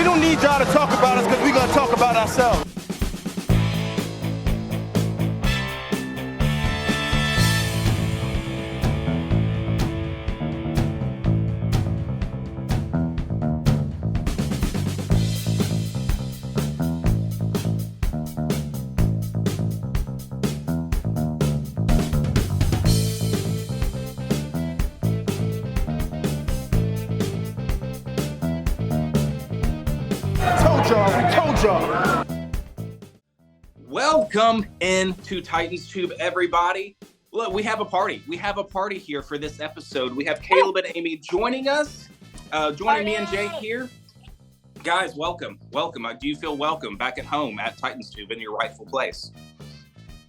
We don't need y'all to talk about us because we're going to talk about ourselves. We told y'all. Welcome into Titans Tube, everybody. Look, we have a party. We have a party here for this episode. We have Caleb and Amy joining us, joining me and Jake here. Guys, welcome. Welcome. Do you feel welcome back at home at Titans Tube in your rightful place?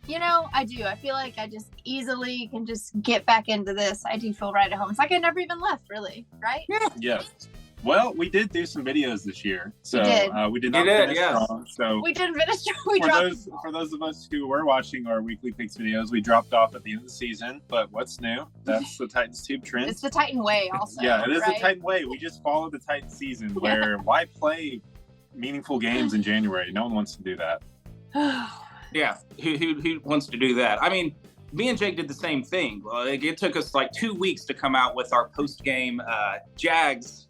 You know, I do. I feel like I just easily can just get back into this. I do feel right at home. It's like I never even left, really, right? Yeah. Yes. Well, we did do some videos this year, so we did not finish strong. So we didn't finish strong. For those of us who were watching our weekly picks videos, we dropped off at the end of the season. But what's new? That's the Titans Tube trend. It's the Titan way, also. Yeah, it is right? the Titan way. We just follow the Titan season. Where why play meaningful games in January? No one wants to do that. Yeah, who wants to do that? I mean, me and Jake did the same thing. It took us like 2 weeks to come out with our post-game Jags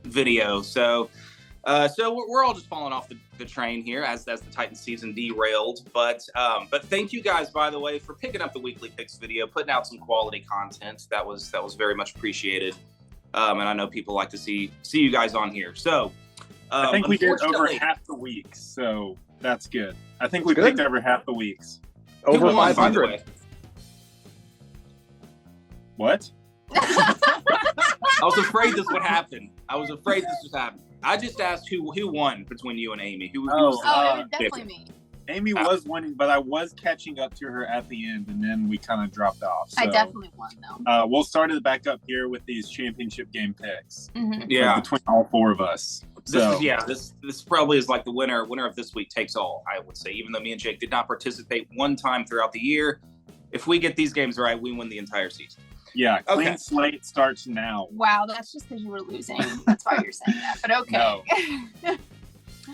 video. So we're all just falling off the train here as the Titans season derailed. But thank you guys, by the way, for picking up the weekly picks video, putting out some quality content. That was very much appreciated. And I know people like to see you guys on here. So I think we did over half the weeks, so that's good. I think we picked over half the weeks. Over 500. What? I was afraid this would happen. I just asked who won between you and Amy. Who it was definitely me. Amy was winning, but I was catching up to her at the end, and then we kind of dropped off. So, I definitely won, though. We'll start it back up here with these championship game picks. Mm-hmm. Yeah, between all four of us. This probably is like the winner of this week takes all. I would say, even though me and Jake did not participate one time throughout the year, if we get these games right, we win the entire season. Yeah, clean slate starts now. Wow, that's just because you were losing. That's why you're saying that. But okay. No.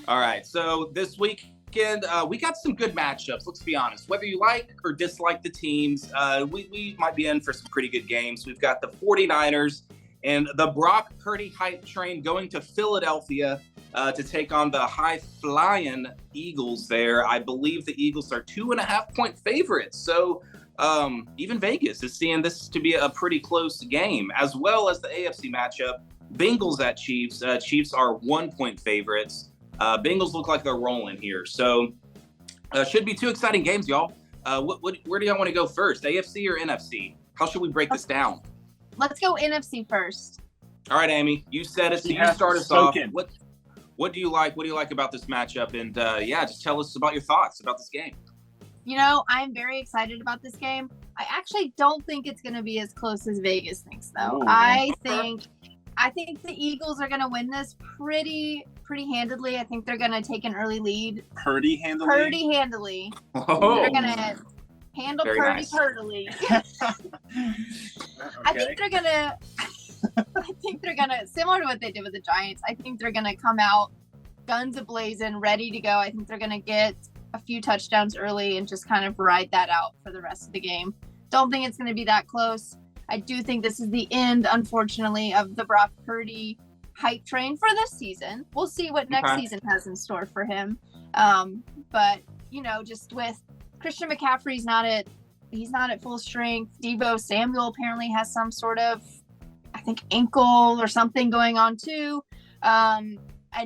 All right, so this weekend we got some good matchups. Let's be honest. Whether you like or dislike the teams, we might be in for some pretty good games. We've got the 49ers and the Brock Purdy hype train going to Philadelphia to take on the high-flying Eagles there. I believe the Eagles are 2.5-point favorites. So even Vegas is seeing this to be a pretty close game, as well as the AFC matchup. Bengals at Chiefs. Chiefs are 1-point favorites. Bengals look like they're rolling here. So should be two exciting games, y'all. Where do y'all want to go first, AFC or NFC? How should we break this down? Let's go NFC first. All right, Amy, you said it. So you start us off. What do you like? What do you like about this matchup? And just tell us about your thoughts about this game. You know, I'm very excited about this game. I actually don't think it's going to be as close as Vegas thinks, though. Ooh. I think the Eagles are going to win this pretty handedly. I think they're going to take an early lead. Purdy handily. Oh. They're going to handle Very Purdy nice. purtily. Okay. I think they're gonna similar to what they did with the Giants. I think they're gonna come out guns a-blazing, ready to go. I think they're gonna get a few touchdowns early and just kind of ride that out for the rest of the game. Don't think it's gonna be that close. I do think this is the end, unfortunately, of the Brock Purdy hype train for this season. We'll see what next season has in store for him. But you know, just with Christian McCaffrey's he's not at full strength. Deebo Samuel apparently has some sort of, I think, ankle or something going on too. And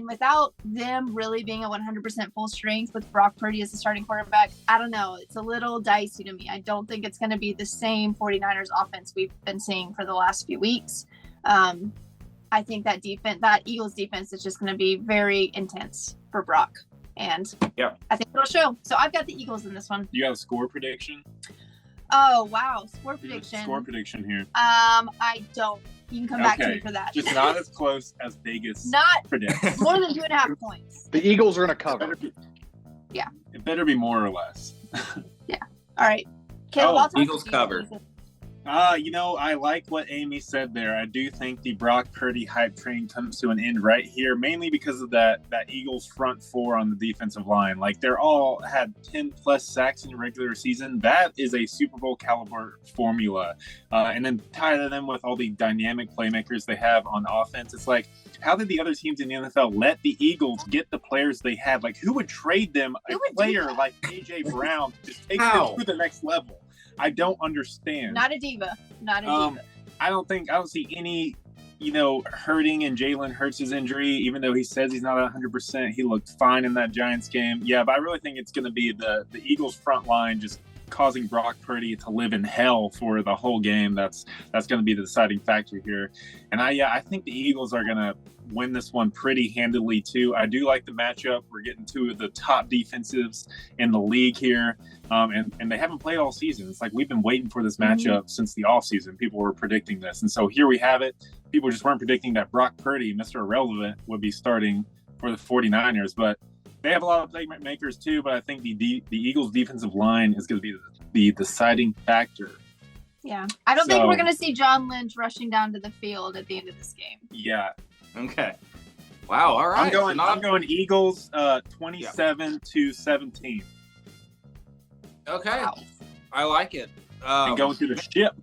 without them really being at 100% full strength with Brock Purdy as the starting quarterback, I don't know. It's a little dicey to me. I don't think it's going to be the same 49ers offense we've been seeing for the last few weeks. I think that Eagles defense is just going to be very intense for Brock. And I think it'll show. So I've got the Eagles in this one. You got a score prediction? Oh, wow. Score prediction. Score prediction here. I don't. You can come back to me for that. Just not as close as Vegas predicts. More than 2.5 points. The Eagles are going to cover. It better be more or less. Yeah. All right. Caleb, I'll talk Eagles to you. cover. I like what Amy said there. I do think the Brock Purdy hype train comes to an end right here, mainly because of that Eagles front four on the defensive line. Like, they're all had 10 plus sacks in the regular season. That is a Super Bowl caliber formula. And then tie them with all the dynamic playmakers they have on offense. It's like, how did the other teams in the NFL let the Eagles get the players they had? Like, who would trade them a player like A.J. Brown to just take them to the next level? I don't understand. Not a diva. Not a diva. I don't see any, hurting in Jalen Hurts' injury, even though he says he's not 100%. He looked fine in that Giants game. Yeah, but I really think it's going to be the Eagles front line just causing Brock Purdy to live in hell for the whole game. That's going to be the deciding factor here. And I think the Eagles are going to win this one pretty handily too. I do like the matchup. We're getting two of the top defensives in the league here. And they haven't played all season. It's like we've been waiting for this matchup since the offseason. People were predicting this. And so here we have it. People just weren't predicting that Brock Purdy, Mr. Irrelevant, would be starting for the 49ers. But they have a lot of playmakers too. But I think the Eagles' defensive line is going to be the deciding factor. Yeah. I don't think we're going to see John Lynch rushing down to the field at the end of this game. Yeah. Okay. Wow. All right. I'm going Eagles 27-17. Okay. Wow. I like it. And going through the ship.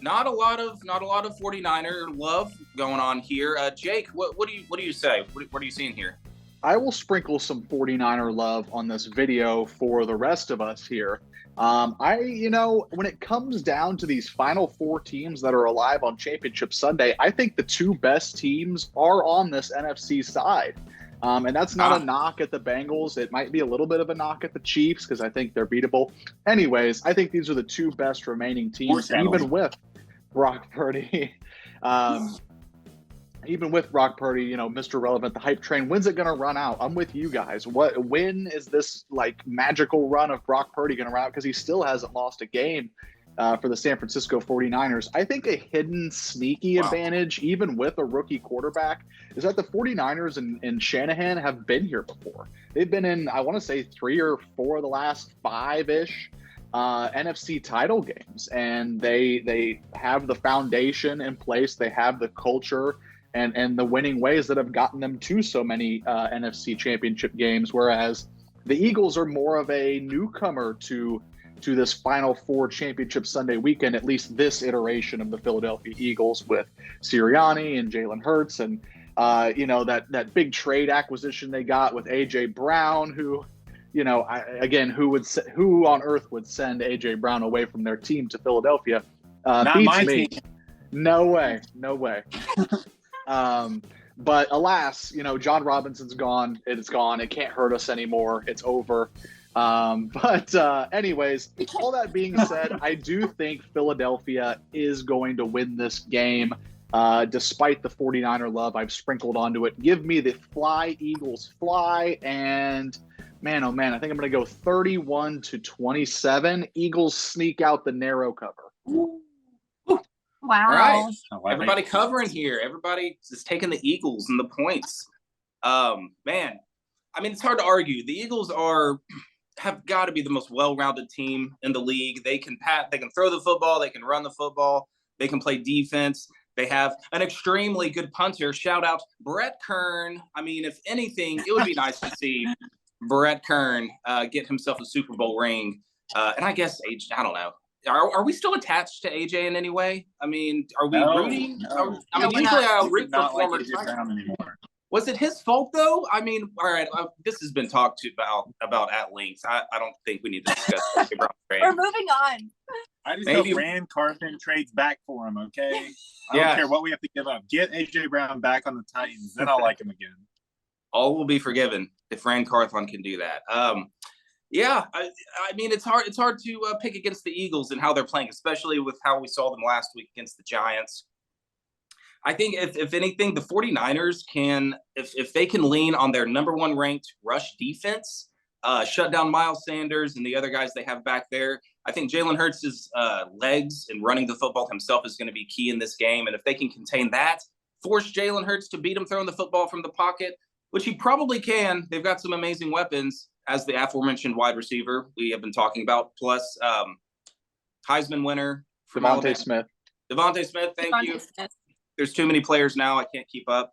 Not a lot of 49er love going on here. Jake, what do you say? What are you seeing here? I will sprinkle some 49er love on this video for the rest of us here. When it comes down to these final four teams that are alive on Championship Sunday, I think the two best teams are on this NFC side. And that's not a knock at the Bengals. It might be a little bit of a knock at the Chiefs because I think they're beatable. Anyways, I think these are the two best remaining teams, even with Brock Purdy. Even with Brock Purdy, Mr. Relevant, the hype train, when's it going to run out? I'm with you guys. When is this magical run of Brock Purdy going to run out? Because he still hasn't lost a game for the San Francisco 49ers. I think a hidden sneaky advantage, even with a rookie quarterback, is that the 49ers and Shanahan have been here before. They've been in, I want to say, 3 or 4 of the last 5-ish NFC title games. And they have the foundation in place. They have the culture and the winning ways that have gotten them to so many NFC championship games, whereas the Eagles are more of a newcomer to this Final Four Championship Sunday weekend, at least this iteration of the Philadelphia Eagles with Sirianni and Jalen Hurts and, that big trade acquisition they got with A.J. Brown, who on earth would send A.J. Brown away from their team to Philadelphia? Not my me. team. No way. But alas, John Robinson's gone. It's gone. It can't hurt us anymore. It's over. Anyways, all that being said, I do think Philadelphia is going to win this game, despite the 49er love I've sprinkled onto it. Give me the fly, Eagles fly, and man, oh man, I think I'm going to go 31-27. Eagles sneak out the narrow cover. Wow. All right. Everybody covering here. Everybody is taking the Eagles and the points. Man, I mean, it's hard to argue. The Eagles have got to be the most well-rounded team in the league. They can throw the football, they can run the football, they can play defense. They have an extremely good punter. Shout out Brett Kern. I mean, if anything, it would be nice to see Brett Kern get himself a Super Bowl ring. And I guess I don't know. Are we still attached to AJ in any way? I mean, are we rooting? No. Usually I root for former anymore. Was it his fault though? I mean, all right, this has been talked about at length. I don't think we need to discuss the trade. We're moving on. I just hope Rand Carthon trades back for him, okay? I don't care what we have to give up. Get A.J. Brown back on the Titans, then I'll like him again. All will be forgiven if Rand Carthon can do that. Yeah, I mean, it's hard to pick against the Eagles and how they're playing, especially with how we saw them last week against the Giants. I think if anything, the 49ers can, if they can lean on their number 1 ranked rush defense, shut down Miles Sanders and the other guys they have back there. I think Jalen Hurts' legs and running the football himself is going to be key in this game. And if they can contain that, force Jalen Hurts to beat him throwing the football from the pocket, which he probably can. They've got some amazing weapons, as the aforementioned wide receiver we have been talking about, plus Heisman winner from Devontae Alabama. Smith. Devontae Smith, thank you. Devontae Smith. There's too many players now. I can't keep up.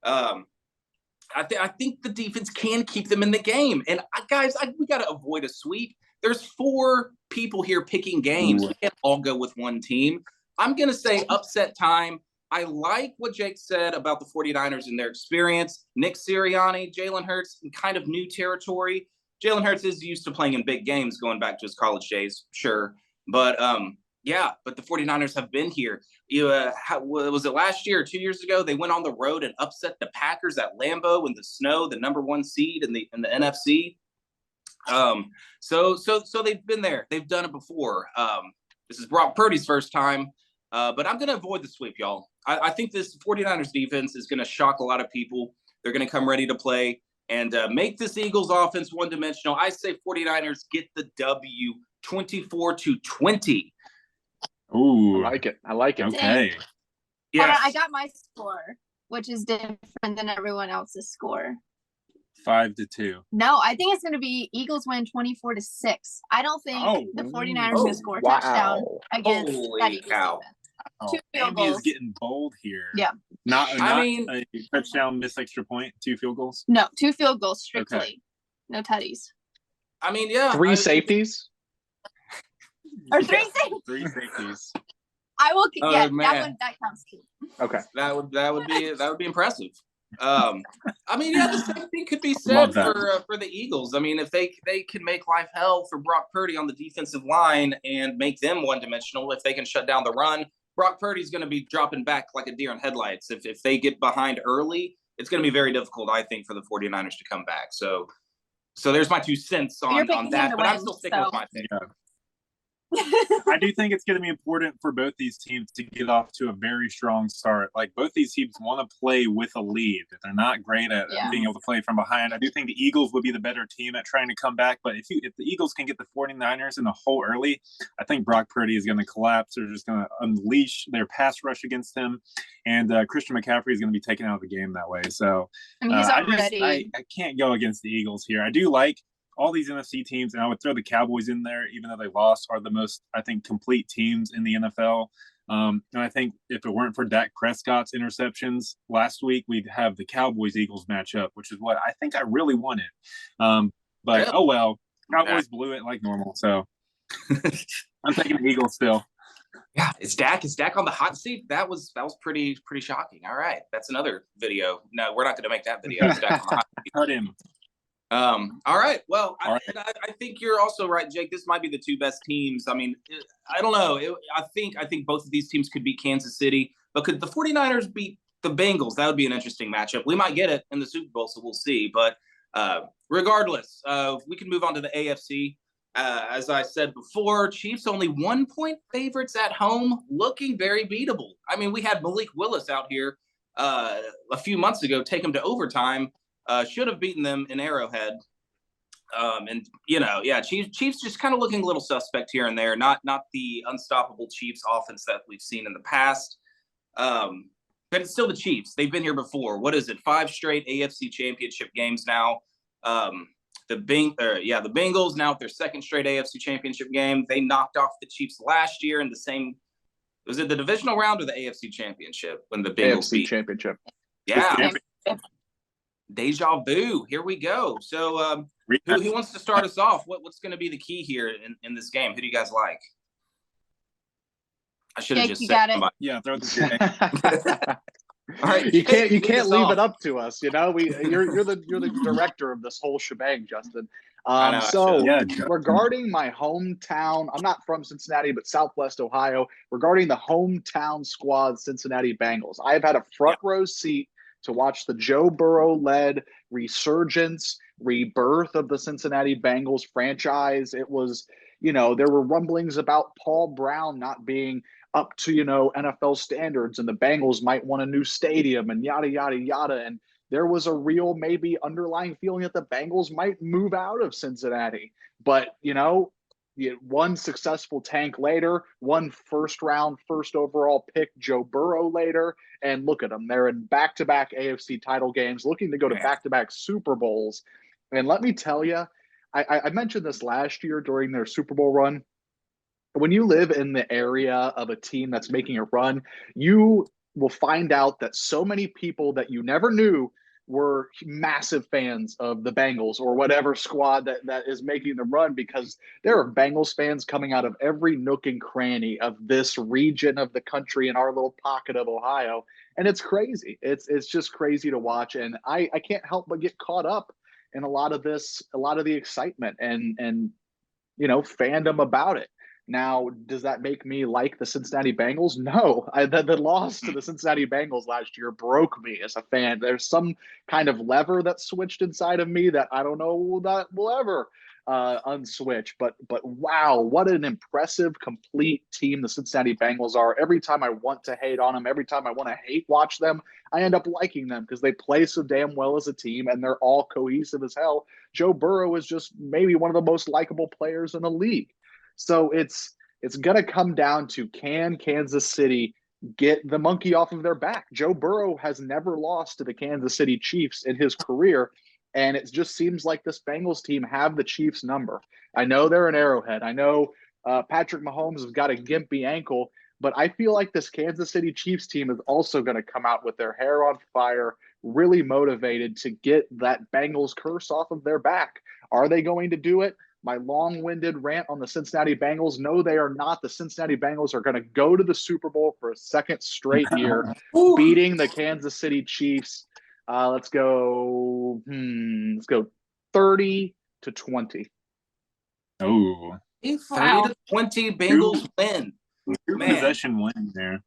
I think the defense can keep them in the game. And guys, we got to avoid a sweep. There's 4 people here picking games. We can't all go with one team. I'm going to say upset time. I like what Jake said about the 49ers and their experience. Nick Sirianni, Jalen Hurts, in kind of new territory. Jalen Hurts is used to playing in big games going back to his college days, sure. But but the 49ers have been here. Was it last year or 2 years ago? They went on the road and upset the Packers at Lambeau in the snow, the number 1 seed in the NFC. So they've been there. They've done it before. This is Brock Purdy's first time, but I'm going to avoid the sweep, y'all. I think this 49ers defense is going to shock a lot of people. They're going to come ready to play and make this Eagles offense one-dimensional. I say 49ers get the W 24-20. Ooh, I like it. okay. Yeah, I got my score, which is different than everyone else's score. 5-2. No, I think it's going to be Eagles win 24-6. I don't think the 49ers going to score a touchdown against that Eagles cow. defense. Oh, 2 field Andy is goals. getting bold here. Yeah. Not mean- a touchdown, missed extra point, 2 field goals. No, 2 field goals strictly. Okay. No tutties. I mean, yeah. 3 safeties. Or 3 safeties. 3 safeties. I will. Oh, Yeah, man. that counts too. Okay. That would be impressive. I mean, yeah, the same thing could be Love said that. for the Eagles. I mean, if they can make life hell for Brock Purdy on the defensive line and make them one-dimensional, if they can shut down the run, Brock Purdy's going to be dropping back like a deer in headlights. If they get behind early, it's going to be very difficult, I think, for the 49ers to come back. So there's my 2 cents on that, but I'm still sticking with my pick. Yeah. I do think it's going to be important for both these teams to get off to a very strong start. Like, both these teams want to play with a lead. They're not great at being able to play from behind. I do think the Eagles would be the better team at trying to come back. But if the Eagles can get the 49ers in the hole early, I think Brock Purdy is going to collapse. They're just going to unleash their pass rush against him. And Christian McCaffrey is going to be taken out of the game that way. So He's already. I can't go against the Eagles here. I do like all these NFC teams, and I would throw the Cowboys in there, even though they lost, are the most, I think, complete teams in the NFL. And I think if it weren't for Dak Prescott's interceptions last week, we'd have the Cowboys-Eagles matchup, which is what I think I really wanted. But, oh well, Cowboys blew it like normal. So I'm taking the Eagles still. Yeah, is Dak on the hot seat? That was pretty shocking. All right, that's another video. No, we're not going to make that video. Is Dak on the hot seat? Cut him. All right. Well, All right. I think you're also right, Jake. This might be the 2 best teams. I mean, I don't know. I think both of these teams could beat Kansas City, but could the 49ers beat the Bengals? That would be an interesting matchup. We might get it in the Super Bowl, so we'll see. But regardless, we can move on to the AFC. As I said before, Chiefs only 1-point favorites at home, looking very beatable. I mean, we had Malik Willis out here a few months ago, take him to overtime. Should have beaten them in Arrowhead. And, Chiefs just kind of looking a little suspect here and there. Not the unstoppable Chiefs offense that we've seen in the past. But it's still the Chiefs. They've been here before. What is it? 5 straight AFC championship games now. The Bengals now with their 2nd straight AFC championship game. They knocked off the Chiefs last year in the same. Was it the divisional round or the AFC championship when the Bengals AFC beat? championship. Yeah. Deja vu. Here we go. So who wants to start us off? What's going to be the key here in this game? Who do you guys like? I should have just said somebody. Yeah, throw the All right, you can't leave off. it up to us. You're the director of this whole shebang, Justin. Regarding my hometown, I'm not from Cincinnati, but Southwest Ohio. Regarding the hometown squad, Cincinnati Bengals, I have had a front row seat to watch the Joe Burrow-led resurgence, rebirth of the Cincinnati Bengals franchise. It was, there were rumblings about Paul Brown not being up to, NFL standards, and the Bengals might want a new stadium and yada, yada, yada. And there was a real maybe underlying feeling that the Bengals might move out of Cincinnati. But, one successful tank later, one first overall pick, Joe Burrow later, and look at them. They're in back-to-back AFC title games, looking to go to back-to-back Super Bowls. And let me tell you, I mentioned this last year during their Super Bowl run. when you live in the area of a team that's making a run, you will find out that so many people that you never knew were massive fans of the Bengals or whatever squad that is making the run, because there are Bengals fans coming out of every nook and cranny of this region of the country in our little pocket of Ohio. And it's crazy. It's just crazy to watch. And I can't help but get caught up in a lot of the excitement and fandom about it. Now, does that make me like the Cincinnati Bengals? No. The loss to the Cincinnati Bengals last year broke me as a fan. There's some kind of lever that switched inside of me that I don't know that will ever unswitch. But wow, what an impressive, complete team the Cincinnati Bengals are. Every time I want to hate on them, every time I want to hate watch them, I end up liking them because they play so damn well as a team and they're all cohesive as hell. Joe Burrow is just maybe one of the most likable players in the league. So it's going to come down to, can Kansas City get the monkey off of their back? Joe Burrow has never lost to the Kansas City Chiefs in his career, and it just seems like this Bengals team have the Chiefs number. I know they're an Arrowhead. I know Patrick Mahomes has got a gimpy ankle, but I feel like this Kansas City Chiefs team is also going to come out with their hair on fire, really motivated to get that Bengals curse off of their back. Are they going to do it? My long-winded rant on the Cincinnati Bengals, no, they are not. The Cincinnati Bengals are going to go to the Super Bowl for a second straight year, beating the Kansas City Chiefs. Let's go 30-20. Oh, 30-20 Bengals win. Possession win there.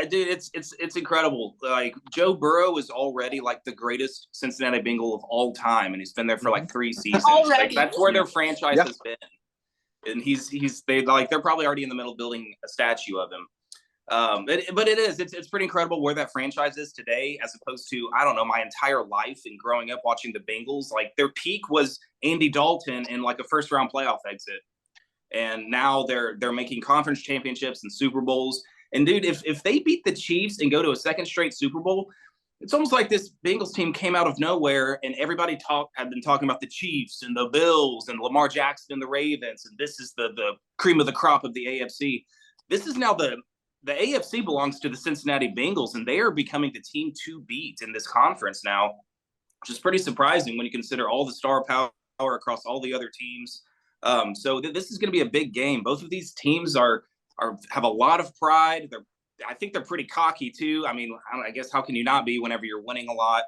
Dude, it's incredible. Like, Joe Burrow is already like the greatest Cincinnati Bengal of all time, and he's been there for like 3 seasons. Like, that's where their franchise has been, and they're probably already in the middle building a statue of him. But it's pretty incredible where that franchise is today, as opposed to, I don't know, my entire life and growing up watching the Bengals. Like, their peak was Andy Dalton in like a first round playoff exit, and now they're making conference championships and Super Bowls. And dude, if they beat the Chiefs and go to a second straight Super Bowl, it's almost like this Bengals team came out of nowhere, and everybody had been talking about the Chiefs and the Bills and Lamar Jackson and the Ravens, and this is the cream of the crop of the AFC. This is now the AFC belongs to the Cincinnati Bengals, and they are becoming the team to beat in this conference now, which is pretty surprising when you consider all the star power across all the other teams. So this is going to be a big game. Both of these teams have a lot of pride. I think they're pretty cocky too. I mean, I guess how can you not be whenever you're winning a lot?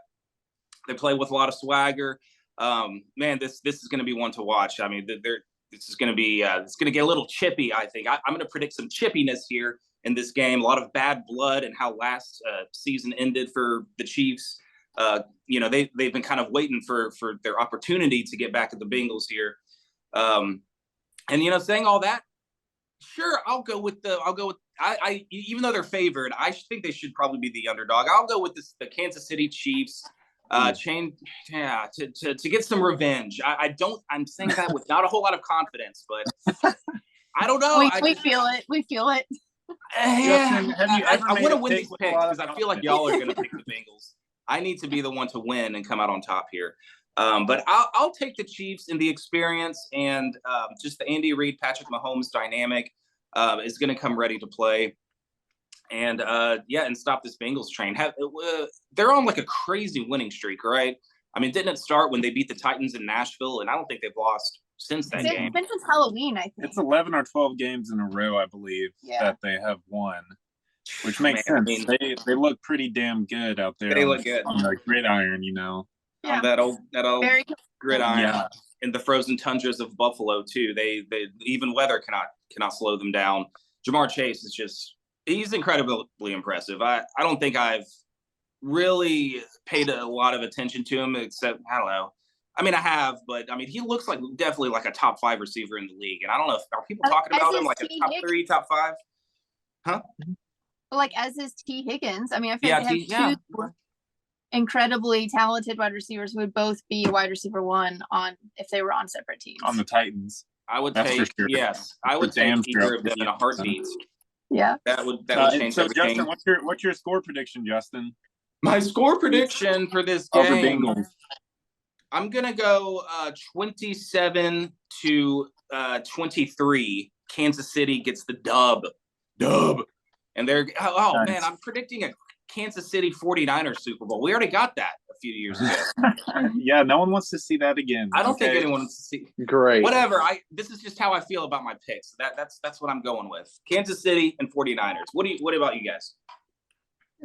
They play with a lot of swagger. Man, this is going to be one to watch. I mean, this is going to be it's going to get a little chippy. I think I'm going to predict some chippiness here in this game. A lot of bad blood and how last season ended for the Chiefs. They've been kind of waiting for their opportunity to get back at the Bengals here. Saying all that, sure, I'll go with I even though they're favored, I think they should probably be the underdog. I'll go with the Kansas City Chiefs to get some revenge. I'm saying that with not a whole lot of confidence, but I don't know. We feel it. We feel it. Justin, I want to win these picks because I feel like y'all are going to pick the Bengals. I need to be the one to win and come out on top here. But I'll take the Chiefs in the experience, and just the Andy Reid, Patrick Mahomes dynamic is going to come ready to play. And and stop this Bengals train. They're on like a crazy winning streak, right? I mean, didn't it start when they beat the Titans in Nashville? And I don't think they've lost since that game. It's been since Halloween, I think. It's 11 or 12 games in a row, I believe, that they have won, which makes sense. I mean, they look pretty damn good out there. They look good on the gridiron, on that old gridiron in the frozen tundras of Buffalo too. They even weather cannot slow them down. Jamar Chase is he's incredibly impressive. I don't think I've really paid a lot of attention to him, except, I don't know. I mean, I have, but I mean, he looks like definitely like a top 5 receiver in the league. And I don't know are people talking about him like a top 3, top 5? Huh? Like as is T. Higgins. I mean, I feel like they have two incredibly talented wide receivers who would both be wide receiver 1 if they were on separate teams. On the Titans. I would take either of them in a heartbeat. Yeah. That would change everything. Justin, what's your score prediction, Justin? My score prediction for this game, I'm gonna go 27-23 Kansas City gets the dub. And they're Nice. man, I'm predicting a Kansas City 49ers Super Bowl. We already got that a few years ago. Yeah, no one wants to see that again. I don't think anyone wants to see. Great. Whatever. This is just how I feel about my picks. That's what I'm going with. Kansas City and 49ers. What about you guys?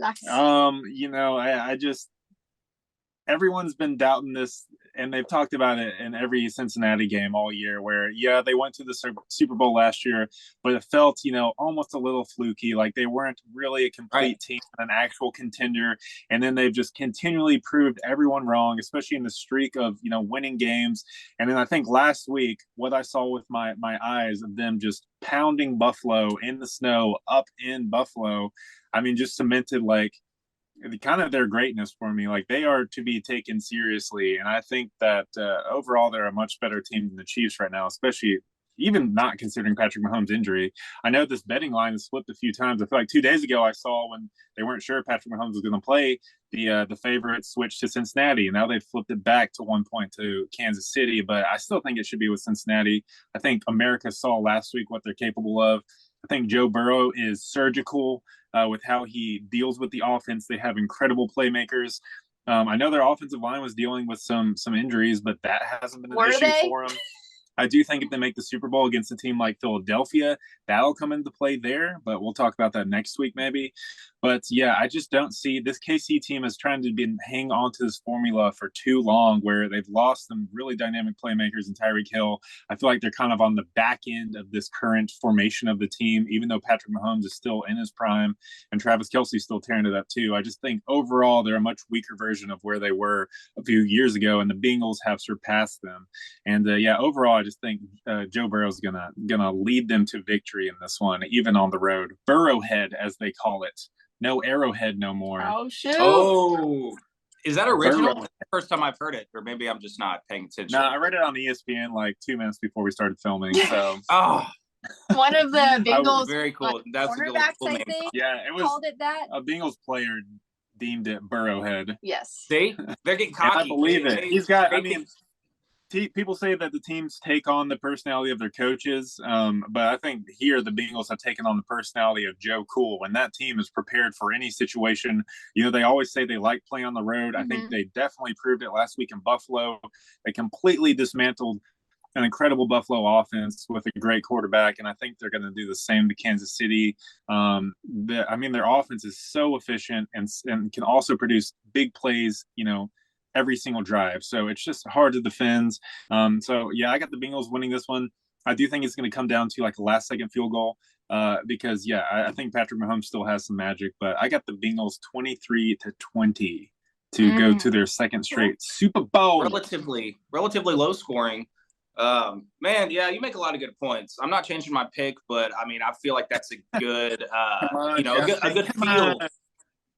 I just everyone's been doubting this, and they've talked about it in every Cincinnati game all year where, yeah, they went to the Super Bowl last year, but it felt, almost a little fluky, like they weren't really a complete team, an actual contender. And then they've just continually proved everyone wrong, especially in the streak of, winning games. And then I think last week, what I saw with my eyes of them just pounding Buffalo in the snow up in Buffalo, just cemented kind of their greatness for me. Like, they are to be taken seriously. And I think that overall they're a much better team than the Chiefs right now, especially even not considering Patrick Mahomes' injury. I know this betting line has flipped a few times. I feel like 2 days ago I saw when they weren't sure Patrick Mahomes was going to play, the favorite switched to Cincinnati. And now they've flipped it back to 1 point to Kansas City. But I still think it should be with Cincinnati. I think America saw last week what they're capable of. I think Joe Burrow is surgical with how he deals with the offense. They have incredible playmakers. I know their offensive line was dealing with some injuries, but that hasn't been an issue for them. I do think if they make the Super Bowl against a team like Philadelphia, that'll come into play there, but we'll talk about that next week maybe. But yeah, I just don't see this KC team is trying to hang on to this formula for too long where they've lost some really dynamic playmakers in Tyreek Hill. I feel like they're kind of on the back end of this current formation of the team, even though Patrick Mahomes is still in his prime and Travis Kelce's still tearing it up too. I just think overall they're a much weaker version of where they were a few years ago, and the Bengals have surpassed them. And overall, I just think Joe Burrow's gonna lead them to victory in this one, even on the road. Burrowhead, as they call it. No Arrowhead no more. Oh, shoot. Oh, is that original? That's the first time I've heard it, or maybe I'm just not paying attention. No, I read it on ESPN like 2 minutes before we started filming. So, one of the Bengals very cool. That's a cool name. Yeah, it was called it that. A Bengals player deemed it Burrowhead. Yes. See, they're getting cocky. I believe it. He's got. People say that the teams take on the personality of their coaches, but I think here the Bengals have taken on the personality of Joe Cool. When that team is prepared for any situation, they always say they like playing on the road. I think they definitely proved it last week in Buffalo. They completely dismantled an incredible Buffalo offense with a great quarterback, and I think they're going to do the same to Kansas City. Their offense is so efficient and can also produce big plays, every single drive. So it's just hard to defend. I got the Bengals winning this one. I do think it's going to come down to like a last second field goal because I think Patrick Mahomes still has some magic, but I got the Bengals 23-20 to go to their second straight Super Bowl. Relatively low scoring. Man, yeah, you make a lot of good points. I'm not changing my pick, but I feel like that's a good,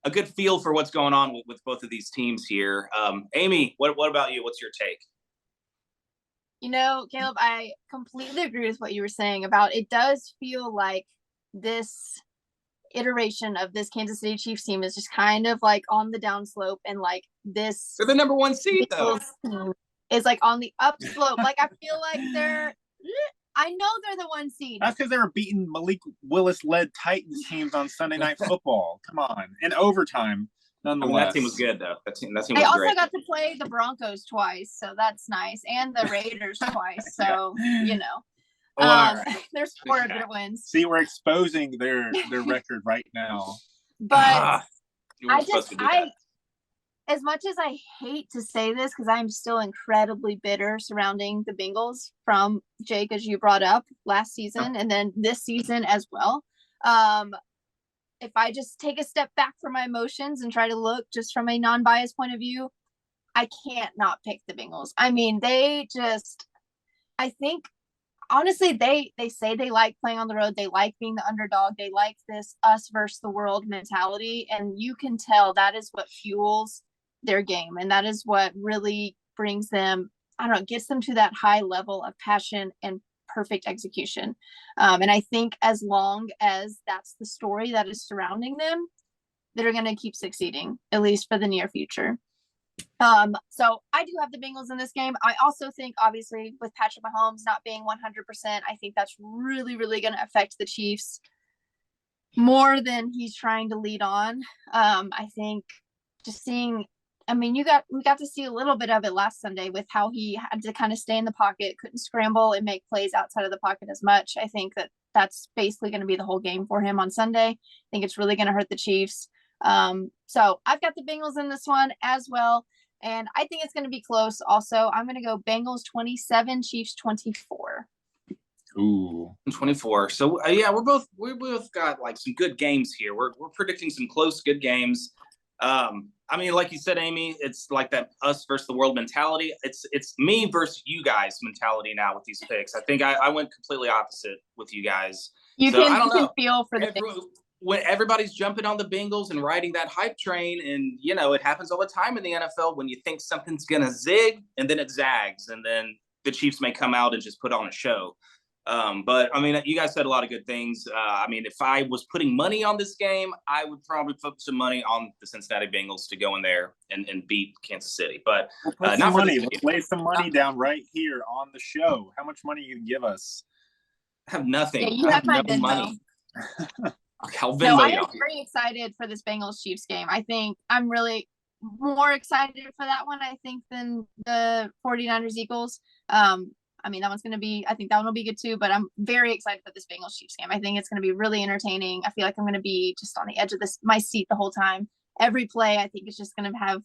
a good feel for what's going on with both of these teams here. Amy, what about you? What's your take? Caleb, I completely agree with what you were saying about it. Does feel like this iteration of this Kansas City Chiefs team is just kind of like on the downslope, and like this. They're the number one seed though. Is like on the upslope. Like I feel like I know they're the 1 seed. That's because they were beating Malik Willis-led Titans teams on Sunday Night Football. Come on. In overtime, nonetheless. That team was good, though. That team was they great. also got to play the Broncos twice, so that's nice. And the Raiders twice, so, there's 4 good wins. See, we're exposing their record right now. But as much as I hate to say this, because I'm still incredibly bitter surrounding the Bengals from Jake, as you brought up last season, and then this season as well. If I just take a step back from my emotions and try to look just from a non-biased point of view, I can't not pick the Bengals. I think, honestly, they say they like playing on the road. They like being the underdog. They like this us versus the world mentality. And you can tell that is what fuels their game, and that is what really brings them, gets them to that high level of passion and perfect execution. And I think as long as that's the story that is surrounding them, they're going to keep succeeding, at least for the near future. So I do have the Bengals in this game. I also think, obviously, with Patrick Mahomes not being 100%, I think that's really, really going to affect the Chiefs more than he's trying to lead on. I think just seeing, I mean, we got to see a little bit of it last Sunday with how he had to kind of stay in the pocket, couldn't scramble and make plays outside of the pocket as much. I think that's basically going to be the whole game for him on Sunday. I think it's really going to hurt the Chiefs. So I've got the Bengals in this one as well. And I think it's going to be close also. I'm going to go Bengals 27, Chiefs 24. Ooh. 24. So yeah, we both got like some good games here. We're predicting some close, good games. I mean, like you said, Amy, it's like that us versus the world mentality. It's me versus you guys mentality now with these picks. I think I went completely opposite with you guys. You so, can feel for the when everybody's jumping on the Bengals and riding that hype train, and it happens all the time in the NFL when you think something's gonna zig and then it zags, and then the Chiefs may come out and just put on a show. But I mean, you guys said a lot of good things. I mean, if I was putting money on this game, I would probably put some money on the Cincinnati Bengals to go in there and beat Kansas City. But not money. Let's lay some money down right here on the show. How much money you can give us? I have nothing. Yeah, you have my no Venmo. money. I'll No, Venmo I you. am very excited for this Bengals Chiefs game. I think I'm really more excited for that one, I think, than the 49ers Eagles. I mean, that one's going to be, I think that one will be good too, but I'm very excited for this Bengals Chiefs game. I think it's going to be really entertaining. I feel like I'm going to be just on the edge of my seat the whole time. Every play, I think, is just going to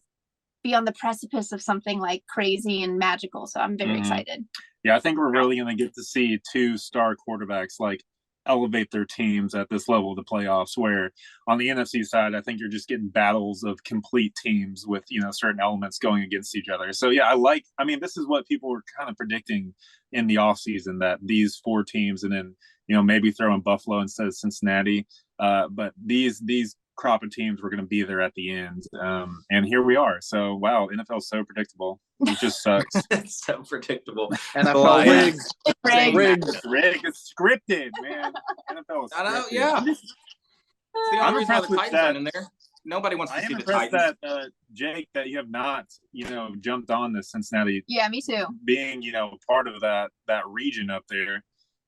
be on the precipice of something like crazy and magical. So I'm very excited. Yeah, I think we're really going to get to see two star quarterbacks like elevate their teams at this level of the playoffs, where on the NFC side, I think you're just getting battles of complete teams with, certain elements going against each other. So yeah, I mean, this is what people were kind of predicting in the offseason, that these four teams, and then, maybe throw in Buffalo instead of Cincinnati. But these crop of teams were going to be there at the end. And here we are. So, wow, NFL is so predictable. It just sucks. It's so predictable. NFL rigged. It's scripted, man. NFL is scripted. I know, yeah. I'm reason why impressed the with Titans that. aren't in there. Nobody wants to I am see the impressed Titans. that, Jake, that you have not, jumped on the Cincinnati. Yeah, me too. Being, part of that region up there.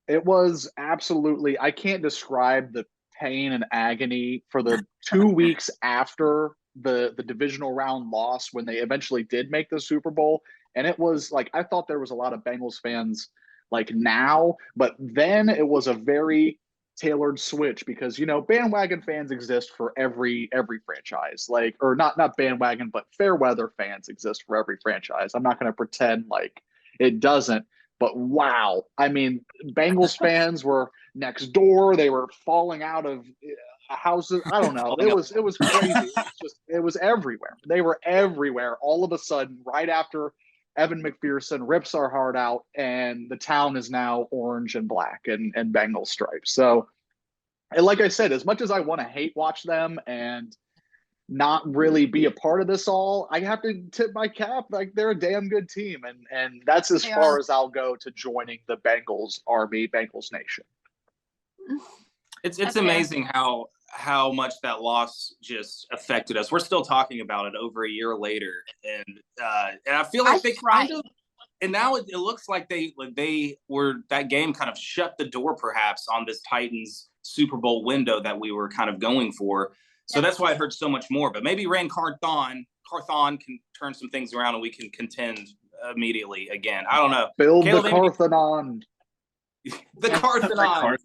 It was absolutely, I can't describe the pain and agony for the 2 weeks after the divisional round loss when they eventually did make the Super Bowl. And it was like, I thought there was a lot of Bengals fans like now, but then it was a very tailored switch because, bandwagon fans exist for every franchise, like, or not bandwagon, but fair weather fans exist for every franchise. I'm not going to pretend like it doesn't. But wow, I mean, Bengals fans were next door. They were falling out of houses. I don't know. It was crazy. It was everywhere. They were everywhere. All of a sudden, right after Evan McPherson rips our heart out, and the town is now orange and black and Bengal stripes. So, and like I said, as much as I want to hate watch them and not really be a part of this all, I have to tip my cap. Like, they're a damn good team, and that's as far as I'll go to joining the Bengals Army, Bengals Nation. It's amazing how much that loss just affected us. We're still talking about it over a year later, and I feel like they kind of. And now it looks like they were, that game kind of shut the door perhaps on this Titans Super Bowl window that we were kind of going for. So that's why it hurts so much more. But maybe Rand Carthon can turn some things around and we can contend immediately again. I don't know. Build Caleb, the Carthanon. The Carthanon.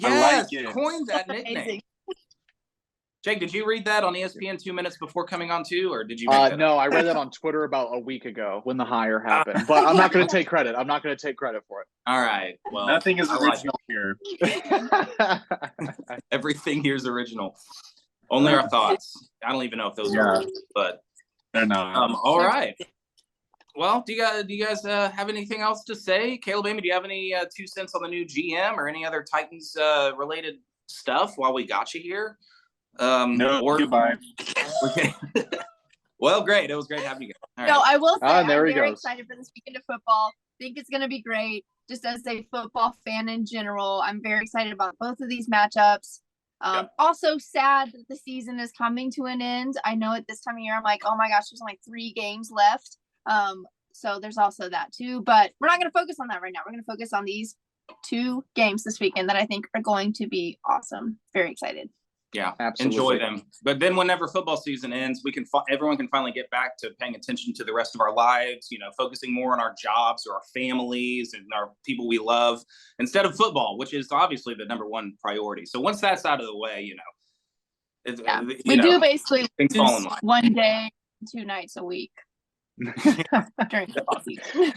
Yes, like coined that nickname. Jake, did you read that on ESPN 2 minutes before coming on too, or did you make that No, up? I read that on Twitter about a week ago when the hire happened. But I'm not going to take credit. I'm not going to take credit for it. All right. Well, nothing is original here. Everything here is original. Only our thoughts. I don't even know if those are, but they're not. All right. Well, do you guys have anything else to say? Caleb, Amy, do you have any 2 cents on the new GM or any other Titans related stuff while we got you here? No, goodbye. Okay. Well, great. It was great having you guys. No, I will say I'm very goes. excited for this weekend of football. Think it's going to be great. Just as a football fan in general, I'm very excited about both of these matchups. Also sad that the season is coming to an end. I know at this time of year, I'm like, oh my gosh, there's only 3 games left. So there's also that too, but we're not going to focus on that right now. We're going to focus on these 2 games this weekend that I think are going to be awesome. Very excited. Yeah, Absolutely. enjoy them. But then whenever football season ends, everyone can finally get back to paying attention to the rest of our lives, focusing more on our jobs or our families and our people we love instead of football, which is obviously the number 1 priority. So once that's out of the way, we do basically things fall in line. 1 day, 2 nights a week during football season.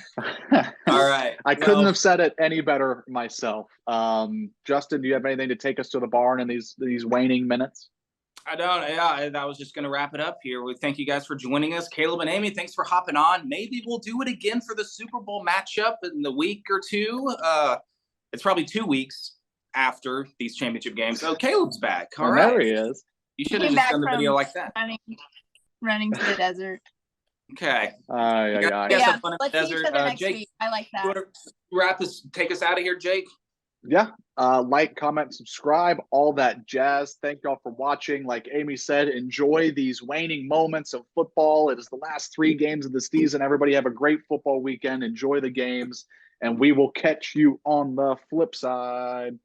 All right. I couldn't have said it any better myself. Justin, do you have anything to take us to the barn in these waning minutes? I don't. Yeah, I was just going to wrap it up here. We thank you guys for joining us. Caleb and Amy, thanks for hopping on. Maybe we'll do it again for the Super Bowl matchup in the week or 2. It's probably 2 weeks after these championship games. Oh, Caleb's back. All right. There he is. You should have just done the video like that. Running to the desert. Okay. Yeah, fun in let's the see each desert. other next Jake, week. I like that. you want to take us out of here, Jake? Yeah. Like, comment, subscribe, all that jazz. Thank y'all for watching. Like Amy said, enjoy these waning moments of football. It is the last 3 games of the season. Everybody have a great football weekend. Enjoy the games, and we will catch you on the flip side.